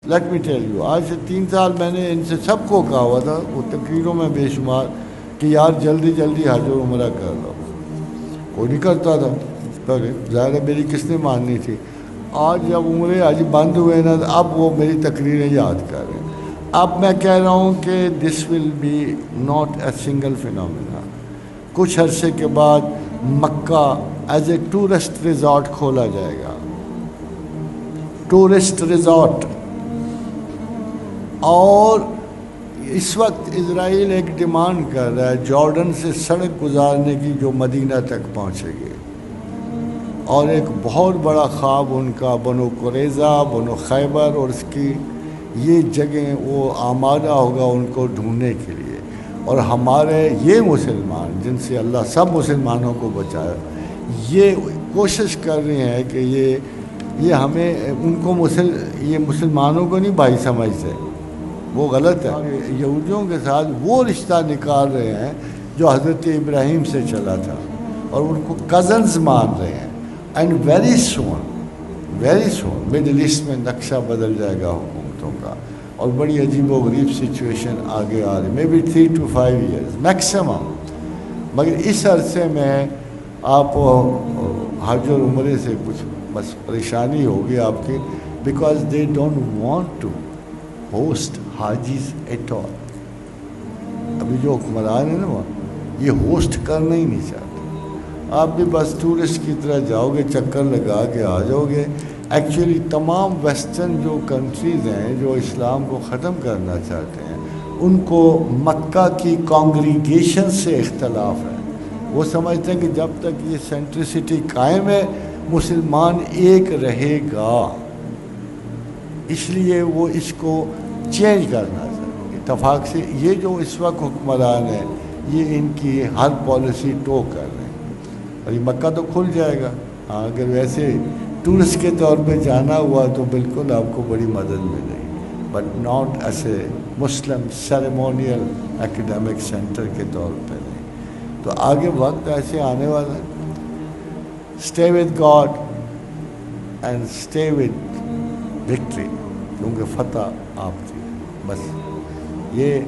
Let me tell you, آج سے 3 سال میں نے ان سے سب کو کہا ہوا تھا وہ تقریروں میں بے شمار کہ یار جلدی جلدی حج و عمرہ کر لو، کوئی نہیں کرتا تھا. پہلے ظاہر ہے میری کس نے ماننی تھی. آج جب عمرے حج بند ہوئے نا اب وہ میری تقریریں یاد کر رہے ہیں. اب میں کہہ رہا ہوں کہ this will be not a single phenomena. کچھ عرصے کے بعد Mecca as a tourist resort کھولا جائے گا، ٹورسٹ ریزارٹ. اور اس وقت اسرائیل ایک ڈیمانڈ کر رہا ہے جارڈن سے سڑک گزارنے کی جو مدینہ تک پہنچے گی، اور ایک بہت بڑا خواب ان کا بنو قریظہ، بنو خیبر اور اس کی یہ جگہیں وہ آمادہ ہوگا ان کو ڈھونڈنے کے لیے. اور ہمارے یہ مسلمان جن سے اللہ سب مسلمانوں کو بچایا، یہ کوشش کر رہے ہیں کہ یہ ہمیں ان کو یہ مسلمانوں کو نہیں بھائی سمجھتے، وہ غلط ہے. یہودیوں کے ساتھ وہ رشتہ نکال رہے ہیں جو حضرت ابراہیم سے چلا تھا، اور ان کو کزنز مان رہے ہیں. And very soon Middle East میں نقشہ بدل جائے گا حکومتوں کا، اور بڑی عجیب و غریب سچویشن آگے آ رہی، maybe 3 to 5 years maximum. مگر اس عرصے میں آپ حج اور عمرے سے کچھ بس پریشانی ہوگی آپ کی، because they don't want to host hajis at all. ابھی جو حکمران ہیں نا وہ یہ ہوسٹ کرنا ہی نہیں چاہتے. آپ بھی بس ٹورسٹ کی طرح جاؤ گے، چکر لگا کے آ جاؤ گے. ایکچولی تمام ویسٹرن جو کنٹریز ہیں جو اسلام کو ختم کرنا چاہتے ہیں ان کو مکہ کی کانگریگیشن سے اختلاف ہے. وہ سمجھتے ہیں کہ جب تک یہ سینٹرسٹی قائم ہے مسلمان ایک رہے گا، اس لیے وہ اس کو چینج کرنا چاہتے. اتفاق سے یہ جو اس وقت حکمران ہیں یہ ان کی ہر پالیسی ٹو کر رہے ہیں. اور یہ مکہ تو کھل جائے گا. ہاں اگر ویسے ٹورسٹ کے طور پہ جانا ہوا تو بالکل آپ کو بڑی مدد ملے گی، but not as a Muslim ceremonial academic centre کے طور پہ نہیں. تو آگے وقت ایسے آنے والا ہے. Stay with God and stay with victory, کیونکہ فتح آپ کی. بس یہ